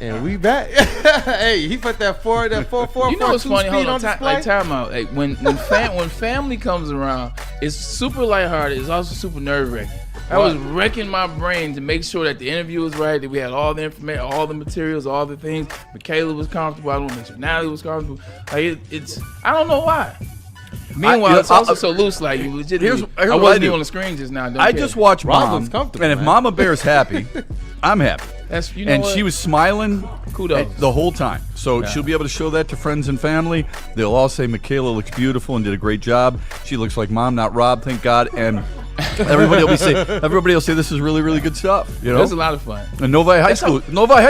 And we back. Hey, he put that 4-4-4. You know what's funny? Hold on, display. like time out. Hey, when family comes around, it's super lighthearted. It's also super nerve wracking. I was wrecking my brain to make sure that the interview was right, that we had all the information, all the materials, all the things. Michaela was comfortable. I want to make sure Natalie was comfortable. Like it's I don't know why. Meanwhile, it's also so loose. Like you legitimately, I wasn't even on the screen just now. I just watched Rob Mom, looks comfortable, and if man. Mama Bear's happy, I'm happy. That's you know And what? she was smiling Kudos. the whole time. So she'll be able to show that to friends and family. They'll all say Michaela looks beautiful and did a great job. She looks like Mom, not Rob, thank God. And everybody will say this is really, really good stuff. You know, That's a lot of fun. and Novi High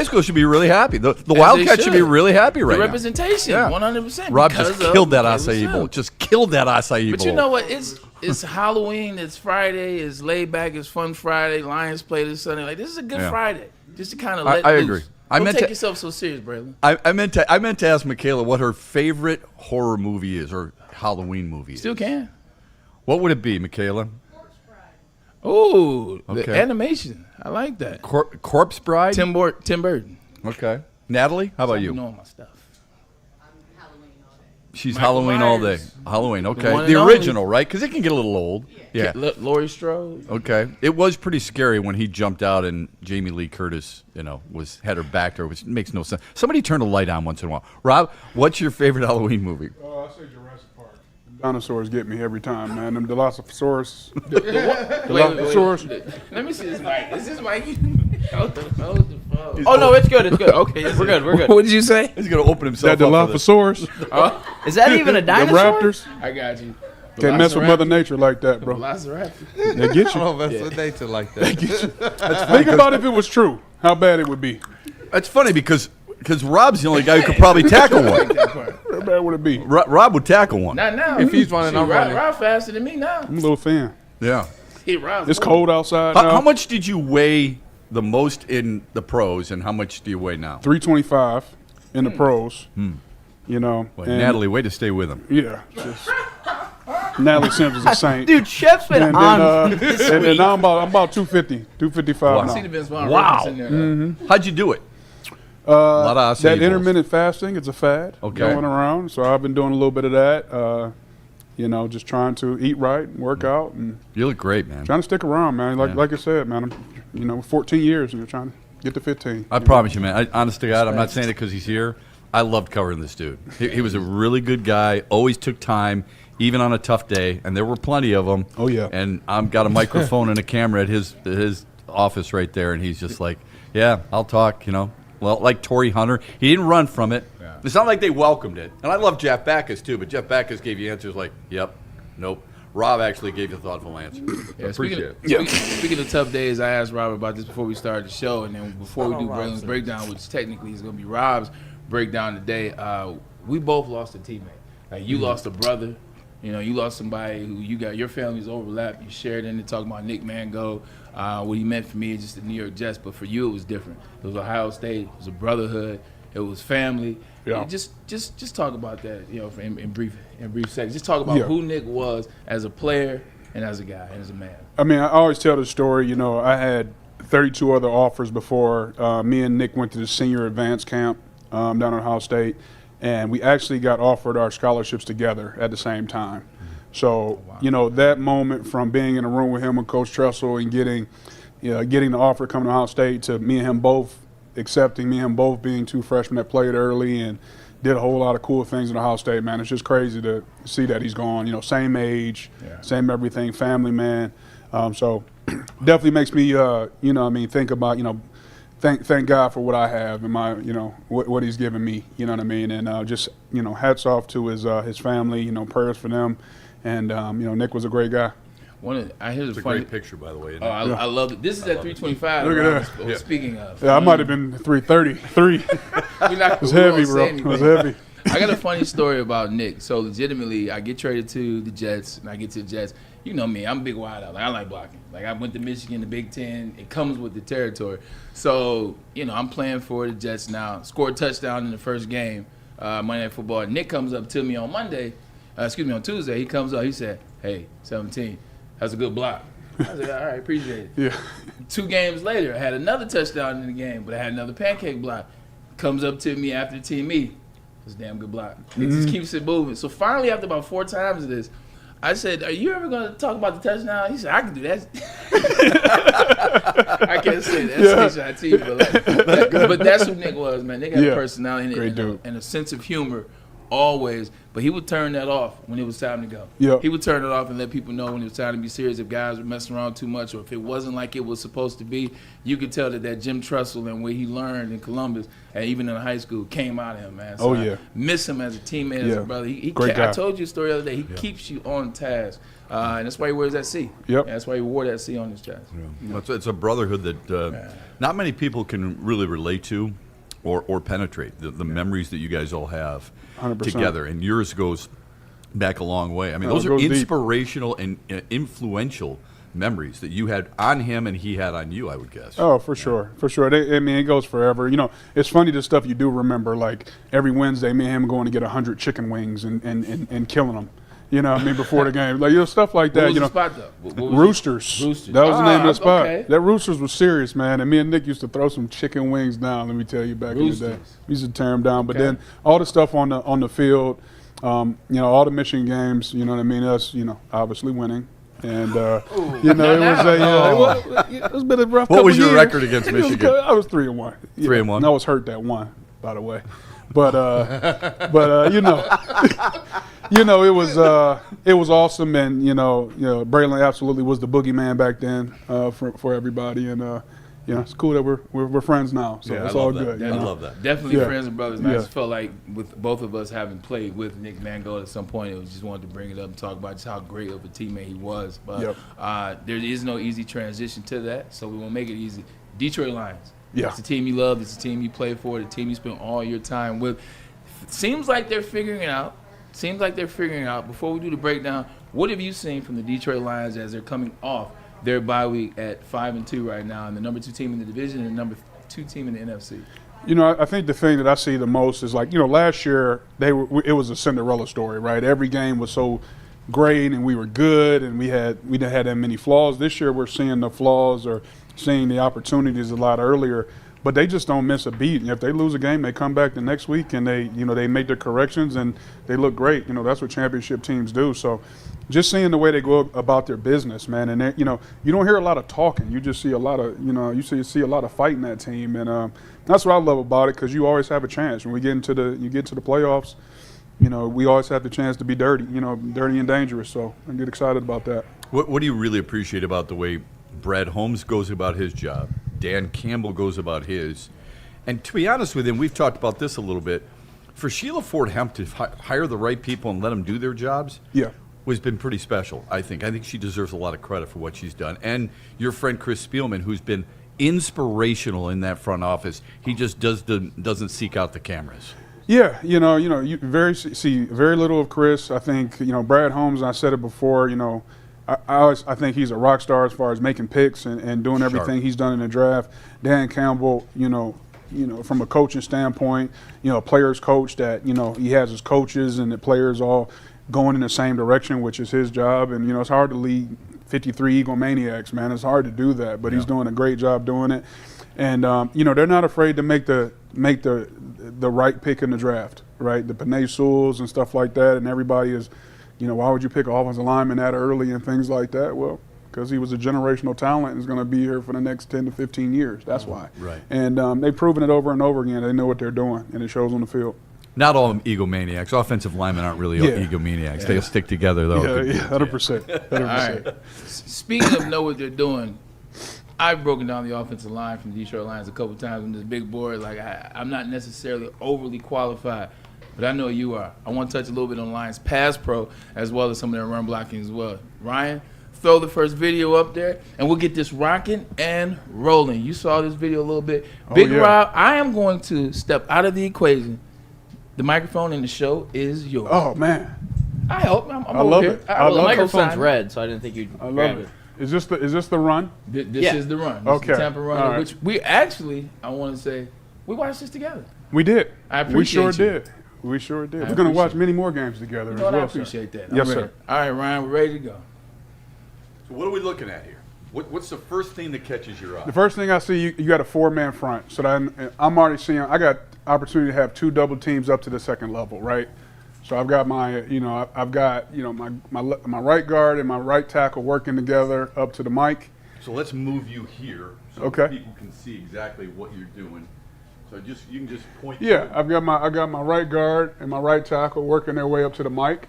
School should be really happy. The Wildcats should be really happy right The now. representation, Yeah. 100%. Rob just killed that Michaela acai bowl. Sim. Just killed that acai bowl. But you know what? It's Halloween. It's Friday. It's laid back. It's fun Friday. Lions play this Sunday. Like this is a good Friday. Just to kind of let I loose. agree. Don't take yourself so serious, Braylon. I meant to ask Michaela what her favorite horror movie is or Halloween movie is. Still can. What would it be, Michaela? Ooh, Okay. the animation. I like that. Corpse Bride? Tim Burton. Okay. Natalie, how about You you? know my stuff. She's Michael Halloween all day. Myers. Halloween, The okay. one The and original, right? Because it can get a little old. Yeah. Laurie Strode. Okay. It was pretty scary when he jumped out and Jamie Lee Curtis, had her back to her, which makes no sense. Somebody turn a light on once in a while. Rob, what's your favorite Halloween movie? I say Jurassic Park. Them dinosaurs get me every time, man. Them Dilophosaurus. Wait. Let me see this mic. Is this mic? Hold the phone. Oh no, it's good. It's good. Okay, we're good. What did you say? He's going to open himself That up for this. Dilophosaurus. Is that even a The dinosaur? raptors. I got you. Can't mess with Mother Nature like that, bro. Velociraptor. They get I you. don't mess with nature like that. Think about if it was true, how bad it would be. That's funny because Rob's the only guy who could probably tackle one. How bad would it be? Rob would tackle one. Not now. If he's running, I'm running. Rob faster than me now. I'm a little fan. Yeah. It's cold outside now. How much did you weigh the most in the pros, and how much do you weigh now? 325 in the pros. You know. Well, and Natalie, way to stay with him. Yeah. Natalie Sims is a saint. Dude, Chef's been and on. then, and then now I'm about 250, 255 I see the now. Vince Vaughn Wow. reference in there. How'd you do it? A lot of acai That bowls. intermittent fasting is a fad going around. So I've been doing a little bit of that. Just trying to eat right, work out, and You look great, man. trying to stick around, man. Like I said, man, I'm 14 years and you're trying to get to 15. I promise you, man. Honest to God, I'm not saying it because he's here. I loved covering this dude. He was a really good guy, always took time, even on a tough day, and there were plenty of them. Oh, yeah. And I've got a microphone and a camera at his office right there, and he's just like, yeah, I'll talk, Well, like Torrey Hunter, he didn't run from it. Yeah. It's not like they welcomed it. And I love Jeff Backus, too, but Jeff Backus gave you answers like, yep, nope. Rob actually gave you a thoughtful answer. Yeah, Appreciate it. Speaking of tough days, I asked Robert about this before we started the show, and then before we do Braylon's breakdown, which technically is going to be Rob's breakdown today, we both lost a teammate. Like you lost a brother, you lost somebody who you got your family's overlap. You shared in it, talking about Nick Mango, what he meant for me, just the New York Jets, but for you it was different. It was Ohio State, it was a brotherhood, it was family. Yeah. Just talk about that, in brief seconds. Just talk about who Nick was as a player and as a guy and as a man. I mean, I always tell the story. I had 32 other offers before me and Nick went to the senior advance camp down at Ohio State, and we actually got offered our scholarships together at the same time. So, that moment from being in a room with him and Coach Tressel and getting the offer coming to Ohio State to me and him both accepting, me and him both being two freshmen that played early and did a whole lot of cool things at Ohio State, man. It's just crazy to see that he's gone, same age, same everything, family man. So definitely makes me, think about, thank God for what I have and my, what he's given me, you know what I mean? And just, hats off to his family, prayers for them. And, Nick was a great guy. It's a great picture, by the way. Isn't it? I love it. This is at 325. Look at that. Speaking of. Yeah, I might have been 333. It was heavy, bro. It was heavy. I got a funny story about Nick. So legitimately, I get traded to the Jets, and I get to the Jets. You know me, I'm a big wideout. Like, I like blocking. Like I went to Michigan, the Big Ten. It comes with the territory. So I'm playing for the Jets now. Scored a touchdown in the first game, Monday Night Football. Nick comes up to me on on Tuesday. He comes up. He said, "Hey, 17, that's a good block." I said, "All right, appreciate it." Yeah. 2 games later, I had another touchdown in the game, but I had another pancake block. comes up to me after Team E. It's a damn good block. It just keeps it moving. So finally, after about 4 times of this, I said, "Are you ever going to talk about the touchdown?" He said, "I can do that." I can't say that HIT, but that's who Nick was, man. Nick had a personality and a sense of humor always. But he would turn that off when it was time to go. Yep. He would turn it off and let people know when it was time to be serious. If guys were messing around too much, or if it wasn't like it was supposed to be, you could tell that Jim Trussell and what he learned in Columbus and even in high school came out of him, man. So I miss him as a teammate, as a brother. I told you a story the other day. He keeps you on task. And that's why he wears that C. Yep. That's why he wore that C on his chest. Yeah. It's a brotherhood that not many people can really relate to or penetrate. The memories that you guys all have 100%. Together. And yours goes back a long way. I mean, those are inspirational and influential memories that you had on him and he had on you, I would guess. Oh, for sure. For sure. I mean, it goes forever. You know, it's funny the stuff you do remember, like every Wednesday, me and him going to get 100 chicken wings and killing them. You know what I mean, before the game. Like, stuff like that. What was the spot, though? Roosters. Roosters. That was the name of the spot. Okay. That Roosters was serious, man. And me and Nick used to throw some chicken wings down, let me tell you, back in the day. We used to tear them down. But then all the stuff on the field, all the Michigan games, you know what I mean, us, obviously winning. And, it was a bit of a rough What was your years. record against Michigan? I was 3-1. 3-1? And I was hurt that one, by the way. But it was awesome, and Braylon absolutely was the boogeyman back then for everybody, and it's cool that we're friends now, so it's all good. I love that. Definitely friends and brothers. Man. I just felt like with both of us having played with Nick Mangold at some point, it was just wanted to bring it up and talk about just how great of a teammate he was. But there is no easy transition to that, so we won't make it easy. Detroit Lions. Yeah. It's the team you love. It's the team you play for. The team you spend all your time with. Seems like they're figuring it out. Before we do the breakdown, what have you seen from the Detroit Lions as they're coming off their bye week at 5-2 right now, and the number 2 team in the division and the number 2 team in the NFC? I think the thing that I see the most is last year it was a Cinderella story, right? Every game was so great and we were good and we didn't have that many flaws. This year we're seeing the flaws or seeing the opportunities a lot earlier. But they just don't miss a beat. If they lose a game, they come back the next week and they make their corrections and they look great. That's what championship teams do. So just seeing the way they go about their business, man. And you don't hear a lot of talking. You just see a lot of, you see a lot of fight in that team. And that's what I love about it, because you always have a chance. When you get to the playoffs, we always have the chance to be dirty, dirty and dangerous. So I get excited about that. What do you really appreciate about the way Brad Holmes goes about his job, Dan Campbell goes about his, and to be honest with him, we've talked about this a little bit, for Sheila Ford Hemp to hire the right people and let them do their jobs has been pretty special, I think. I think she deserves a lot of credit for what she's done. And your friend Chris Spielman, who's been inspirational in that front office, he just doesn't seek out the cameras. Yeah, you see very little of Chris. I think, Brad Holmes, I said it before, I think he's a rock star as far as making picks and doing everything he's done in the draft. Dan Campbell, from a coaching standpoint, players coach that, he has his coaches and the players all going in the same direction, which is his job. And, it's hard to lead 53 egomaniacs, man. It's hard to do that, but he's doing a great job doing it. And, they're not afraid to make the right pick in the draft, right? The Panay Sewells and stuff like that, and everybody is – why would you pick an offensive lineman that early and things like that? Well, because he was a generational talent and is going to be here for the next 10 to 15 years. That's why. Right. And they've proven it over and over again. They know what they're doing, and it shows on the field. Not all egomaniacs. Offensive linemen aren't really egomaniacs. They'll stick together, though. Yeah, 100%. 100%. All right. Speaking of know what they're doing, I've broken down the offensive line from the Detroit Lions a couple times on this big board. Like, I'm not necessarily overly qualified, but I know you are. I want to touch a little bit on Lions pass pro as well as some of their run blocking as well. Ryan, throw the first video up there, and we'll get this rocking and rolling. You saw this video a little bit. Big Rob, I am going to step out of the equation. The microphone in the show is yours. Oh, man. I hope. I'm I love it. I love the microphone's red, so I didn't think you'd I love grab it. Is this the run? This is the run. This is the Tampa run, All right. which we actually, I want to say, we watched this together. We did. I appreciate We sure you. did. We sure did. We're going to watch many more games together as well. I appreciate that. Yes, I'm ready. sir. All right, Ryan, we're ready to go. So what are we looking at here? What's the first thing that catches your eye? The first thing I see, you got a 4-man front. So that I'm already seeing. I got opportunity to have 2 double teams up to the second level, right? So I've got my right guard and my right tackle working together up to the mic. So let's move you here so Okay. people can see exactly what you're doing. So you can just point. Yeah, to it. I got my right guard and my right tackle working their way up to the mic,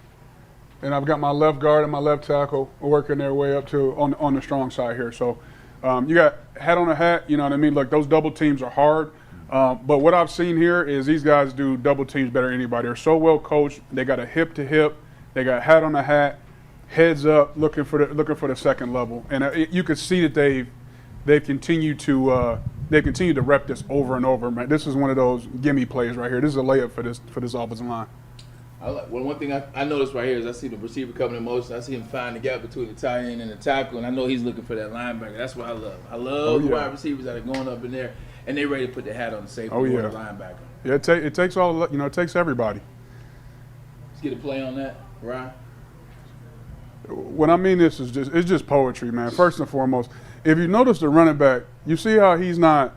and I've got my left guard and my left tackle working their way up to on the strong side here. So you got hat on a hat. You know what I mean? Look, those double teams are hard. But what I've seen here is these guys do double teams better than anybody. They're so well coached. They got a hip to hip. They got hat on a hat, heads up, looking for the second level. And you could see that they've continued to rep this over and over. Man, this is one of those gimme plays right here. This is a layup for this offensive line. One thing I noticed right here is I see the receiver coming in motion. I see him find the gap between the tight end and the tackle, and I know he's looking for that linebacker. That's what I love. I love the wide receivers that are going up in there, and they ready to put their hat on the safety or the linebacker. Yeah, it takes all. It takes everybody. Let's get a play on that, Ryan. What I mean it's just poetry, man. First and foremost, if you notice the running back, you see how he's not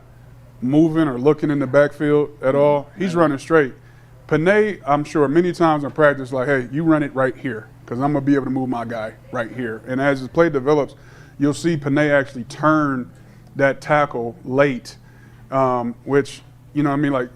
moving or looking in the backfield at all. He's running straight. Panay, I'm sure many times in practice, like, hey, you run it right here because I'm going to be able to move my guy right here. And as the play develops, you'll see Panay actually turn that tackle late, which, like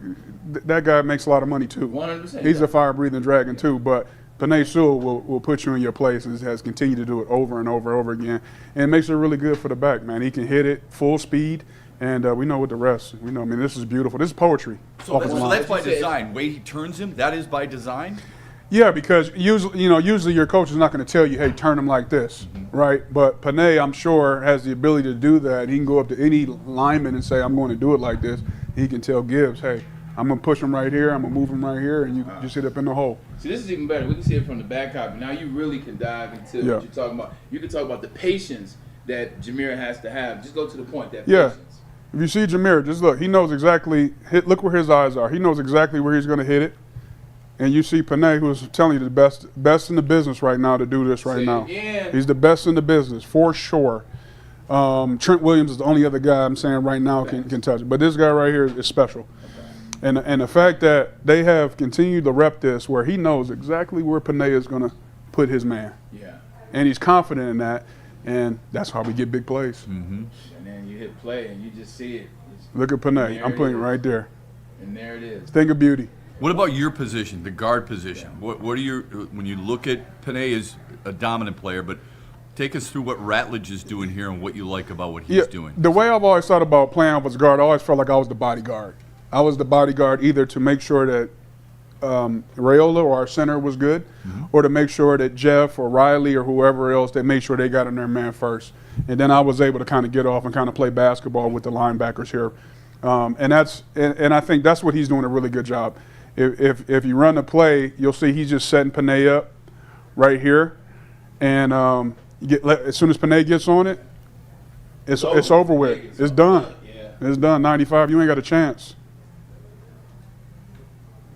that guy makes a lot of money too. 100%. He's a fire-breathing dragon too, but Panay Sewell will put you in your place and has continued to do it over and over and over again. And it makes it really good for the back, man. He can hit it full speed. And we know what the rest. This is beautiful. This is poetry. So that's by design. Way he turns him, that is by design? Yeah, because usually your coach is not going to tell you, hey, turn him like this, right? But Panay, I'm sure, has the ability to do that. He can go up to any lineman and say, I'm going to do it like this. He can tell Gibbs, hey, I'm going to push him right here, I'm going to move him right here, and you just hit up in the hole. See, this is even better. We can see it from the back copy. Now you really can dive into what you're talking about. You can talk about the patience that Jameer has to have. Just go to the point, that patience. If you see Jameer, just look. He knows exactly. Look where his eyes are. He knows exactly where he's going to hit it. And you see Panay, who's telling you the best in the business right now to do this right now. He's the best in the business for sure. Trent Williams is the only other guy I'm saying right now can touch it. But this guy right here is special. Okay. And the fact that they have continued to rep this, where he knows exactly where Panay is going to put his man. Yeah. And he's confident in that. And that's how we get big plays. Mm-hmm. And then you hit play and you just see it. Look at Panay. I'm putting it right there. And there it is. Thing of beauty. What about your position, the guard position? Yeah. What are your, when you look at Panay as a dominant player, but take us through what Ratledge is doing here and what you like about what he's doing. The way I've always thought about playing off as guard, I always felt like I was the bodyguard. I was the bodyguard either to make sure that Rayola or our center was good, or to make sure that Jeff or Riley or whoever else, they made sure they got in their man first. And then I was able to kind of get off and kind of play basketball with the linebackers here. And I think that's what he's doing a really good job. If you run the play, you'll see he's just setting Panay up right here. And as soon as Panay gets on it, it's over with. It's done. It's done. 95, you ain't got a chance.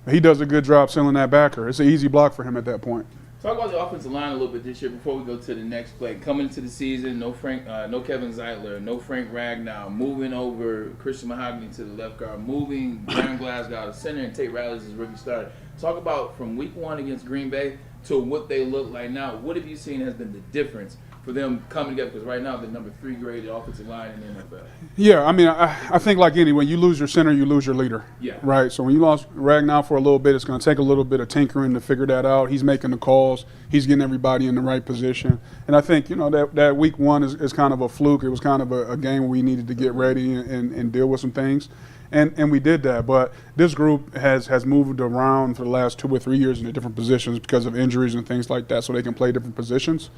He does a good job sealing that backer. It's an easy block for him at that point. Talk about the offensive line a little bit this year before we go to the next play. Coming into the season, no Kevin Zeitler, no Frank Ragnow, moving over Christian Mahogany to the left guard, moving Darren Glasgow to center, and Tate Ratledge as rookie starter. Talk about from week 1 against Green Bay to what they look like now. What have you seen has been the difference for them coming together? Because right now they're number 3 graded offensive line in the NFL. Yeah, I mean, I think like when you lose your center, you lose your leader. Yeah. Right. So when you lost Ragnow for a little bit, it's going to take a little bit of tinkering to figure that out. He's making the calls. He's getting everybody in the right position. And I think that week 1 is kind of a fluke. It was kind of a game where we needed to get ready and deal with some things. And we did that, but this group has moved around for the last 2 or 3 years in the different positions because of injuries and things like that, so they can play different positions.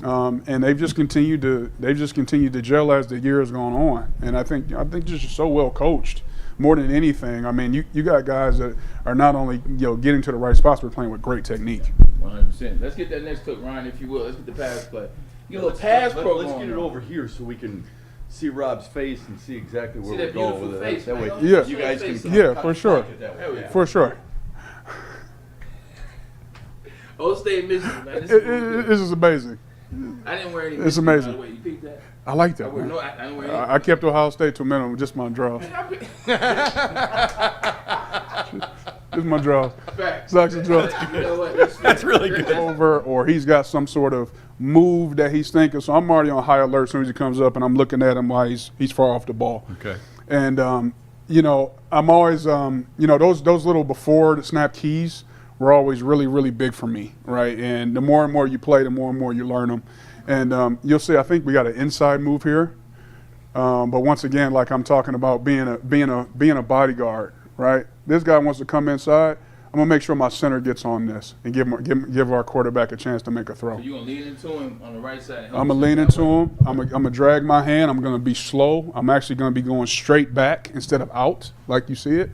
And they've just continued to gel as the year has gone on. And I think just so well coached more than anything. I mean, you got guys that are not only getting to the right spots, but playing with great technique. 100%. Let's get that next clip, Ryan, if you will. Let's get the pass play. Get a little pass program. Let's get it over here so we can see Rob's face and see exactly where we're going with it. That way, you guys can for sure. For sure. Old State, Michigan, man. This is amazing. I didn't wear any. It's amazing. By the way. You peeped that? I like that. wear Man. no. I don't wear I kept Ohio State to a minimum, just my draw. Just my draw. Facts. It's a draw. You know what? That's really good. Over, or he's got some sort of move that he's thinking. So I'm already on high alert as soon as he comes up, and I'm looking at him while he's far off the ball. Okay. And you know, I'm always you know, those little before the snap keys were always really, really big for me, right? And the more and more you play, the more and more you learn them. And you'll see, I think we got an inside move here. But once again, like I'm talking about being a bodyguard, right? This guy wants to come inside. I'm gonna make sure my center gets on this and give our quarterback a chance to make a throw. So you gonna lean into him on the right side? I'm gonna lean into him. I'm gonna drag my hand. I'm gonna be slow. I'm actually gonna be going straight back instead of out, like you see it.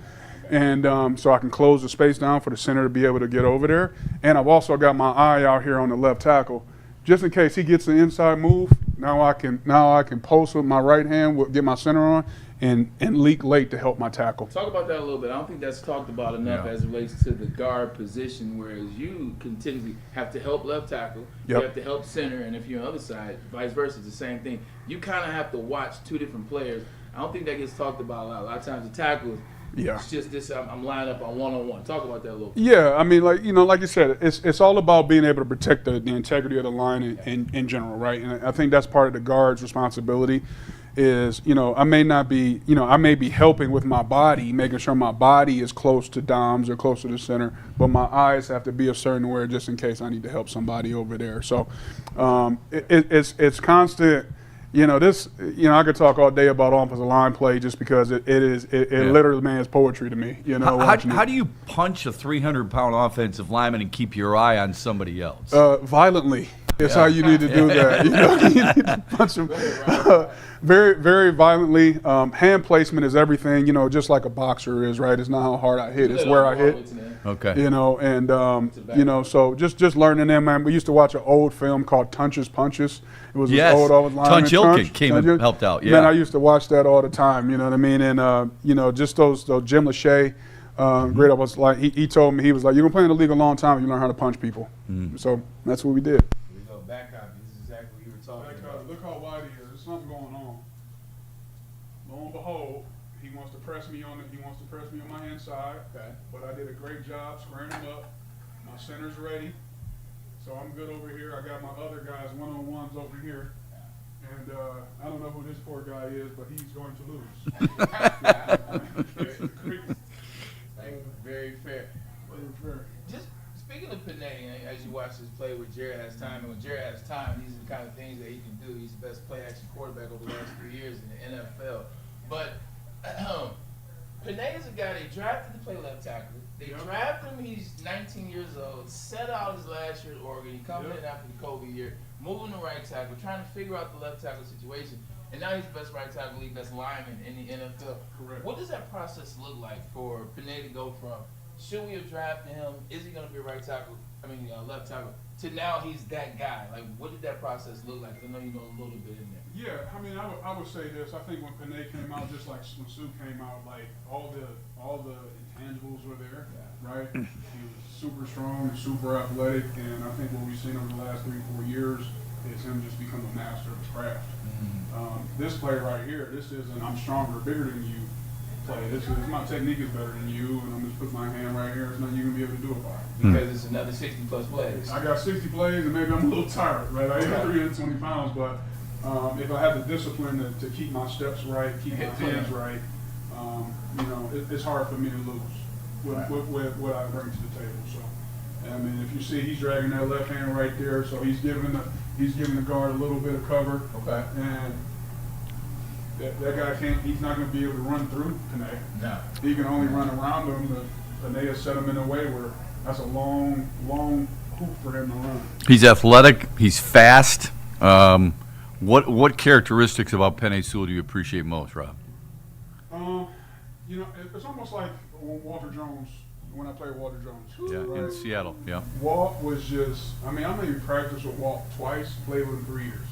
And so I can close the space down for the center to be able to get over there. And I've also got my eye out here on the left tackle, just in case he gets the inside move. Now I can post with my right hand, get my center on, and leak late to help my tackle. Talk about that a little bit. I don't think that's talked about enough as it relates to the guard position, whereas you continually have to help left tackle, you have to help center, and if you're on the other side, vice versa, it's the same thing. You kind of have to watch two different players. I don't think that gets talked about a lot. A lot of times the tackles, it's just this, I'm lined up on one-on-one. Talk about that a little bit. Yeah, I mean, like, you know, like you said, it's all about being able to protect the integrity of the line in general, right? And I think that's part of the guard's responsibility is, you know, I may be helping with my body, making sure my body is close to Doms or close to the center, but my eyes have to be a certain way just in case I need to help somebody over there. So it's constant. You know, I could talk all day about offensive line play just because it literally, man, is poetry to me. You know, how do you punch a 300-pound offensive lineman and keep your eye on somebody else? Violently. It's how you need to do that. You know, you need to punch them very, very violently. Hand placement is everything. You know, just like a boxer is, right? It's not how hard I hit; it's where I hit. Okay. You know, and you know, so just learning them, man. We used to watch an old film called Tunch's Punches. It was this old lineman. Tunch Ilkin came and helped out. Yeah. Man, I used to watch that all the time. You know what I mean? And you know, just those Jim Lachey. Great. I was like, he told me, he was like, you're gonna play in the league a long time. You learn how to punch people. So that's what we did. Back copy. This is exactly what you were talking about. Look how wide he is. There's something going on. Lo and behold, he wants to press me on my hand side. Okay. But I did a great job squaring him up. My center's ready. So I'm good over here. I got my other guys one-on-ones over here. And I don't know who this poor guy is, but he's going to lose. Very fair. Just speaking of Panay, as you watch this play where Jared has time, and when Jared has time, these are the kind of things that he can do. He's the best play-action quarterback over the last 3 years in the NFL. But Panay is a guy they drafted to play left tackle. They drafted him, he's 19 years old, set out his last year at Oregon. He comes in after the COVID year, moving to right tackle, trying to figure out the left tackle situation. And now he's the best right tackle league, best lineman in the NFL. Correct. What does that process look like for Panay to go from, should we have drafted him? Is he going to be a right tackle? Left tackle. To now he's that guy. Like, what did that process look like? I know you know a little bit in there. Yeah, I mean, I would say this. I think when Panay came out, just like when Sue came out, like all the intangibles were there, right? He was super strong, super athletic, and I think what we've seen over the last 3-4 years is him just become a master of his craft. This play right here, this isn't I'm stronger, bigger than you play. This is my technique is better than you, and I'm just put my hand right here. There's nothing you're gonna be able to do about it. Because it's another 60-plus plays. I got 60 plays, and maybe I'm a little tired, right? I am 320 pounds, but if I have the discipline to keep my steps right, keep my hands right, you know, it's hard for me to lose with what I bring to the table. So, I mean, if you see, he's dragging that left hand right there, so he's giving the guard a little bit of cover. Okay. And that guy he's not going to be able to run through Panay. No. He can only run around him. Panay has set him in a way where that's a long hoop for him to run. He's athletic. He's fast. What characteristics about Penei Sewell do you appreciate most, Rob? You know, it's almost like Walter Jones when I played Walter Jones. Yeah, right? in Seattle. Yeah. Walt was just. I mean, I maybe practiced with Walt twice. Played with him 3 years.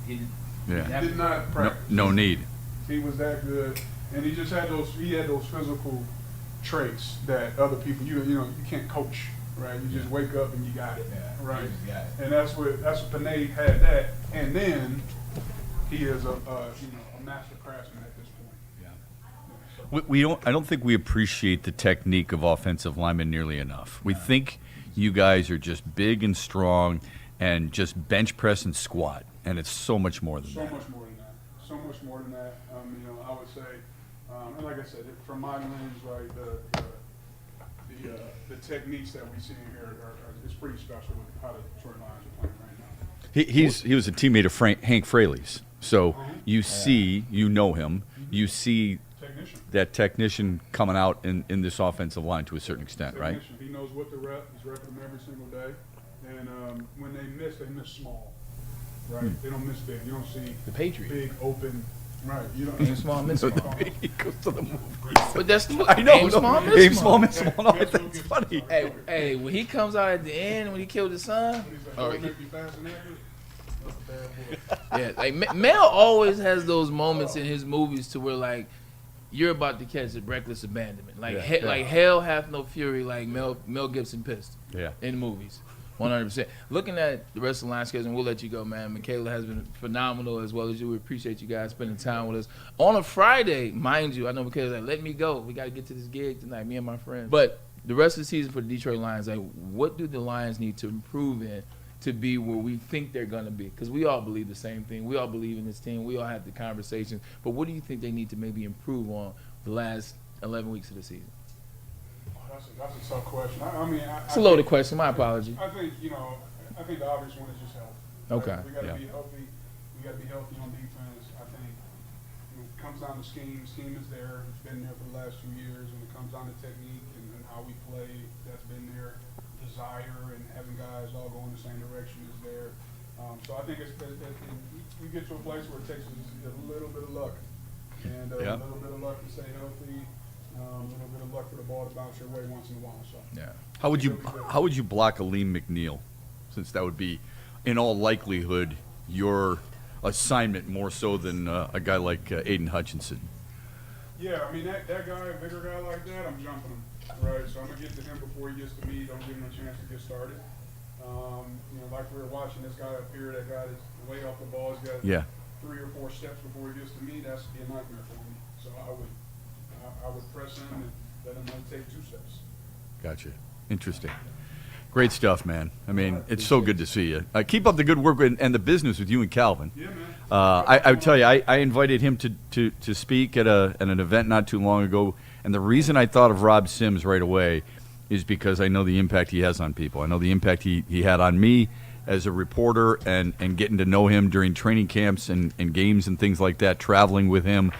He Yeah. Did not practice. No need. He was that good, and he just had those. He had those physical traits that other people. You know, you can't coach. right? You just wake up and you got it, Yeah, right? you just got it. And that's what Panay had that, and then he is a master craftsman at this point. Yeah. We don't. I don't think we appreciate the technique of offensive linemen nearly enough. We think you guys are just big and strong, and just bench press and squat, and it's so much more than So that. much more than that. So much more than that. I would say, and like I said, from my lens, right, the techniques that we see in here is pretty special with how the Detroit Lions are playing right now. He was a teammate of Hank Fraley's, so you see, you know him, you see Technician. that technician coming out in this offensive line to a certain extent, right? Technician. He knows what to rep. He's repping them every single day. And when they miss small. Right? They don't miss big. You don't see The Patriot. big, open. Right. You don't Aim small, miss small. He goes to the movie. But that's I know. aim small, miss Aim small. miss small. No, that's funny. Hey, when he comes out at the end when he killed his son, He's like, or "Don't he- make me fast and accurate." That's a bad boy. yeah, like Mel always has those moments in his movies to where like you're about to catch a reckless abandonment, like like hell hath no fury, like Mel Gibson pissed Yeah. in movies. 100%. Looking at the rest of the line schedule, and we'll let you go, man. Michaela has been phenomenal as well as you. We appreciate you guys spending time with us. On a Friday, mind you, I know Michaela's like, let me go. We got to get to this gig tonight, me and my friends. But the rest of the season for the Detroit Lions, like, what do the Lions need to improve in to be where we think they're going to be? Because we all believe the same thing. We all believe in this team. We all have the conversations. But what do you think they need to maybe improve on the last 11 weeks of the season? That's a tough question. It's a loaded question. My apology. I think the obvious one is just health. Okay. We got to Yeah. be healthy. We got to be healthy on defense. I think when it comes down to scheme. Scheme is there. It's been there for the last 2 years. When it comes down to technique and how we play, that's been there. Desire and having guys all go in the same direction is there. So I think we get to a place where it takes us a little bit of luck and a little bit of luck to stay healthy. A little bit of luck for the ball to bounce your way once in a while. So. Yeah. How would you block Aleem McNeil, since that would be, in all likelihood, your assignment more so than a guy like Aiden Hutchinson? Yeah, I mean that guy, a bigger guy like that, I'm jumping him, right? So I'm gonna get to him before he gets to me. Don't give him a chance to get started. Like we were watching this guy up here, that guy that's way off the ball. He's got 3 or 4 steps before he gets to me. That's be a nightmare for me. So I would press him and let him only take 2 steps. Gotcha. Interesting. Great stuff, man. I mean, it's so good to see you. Keep up the good work and the business with you and Calvin. Yeah, man. I would tell you, I invited him to speak at an event not too long ago, and the reason I thought of Rob Sims right away is because I know the impact he has on people. I know the impact he had on me as a reporter and getting to know him during training camps and games and things like that, traveling with him.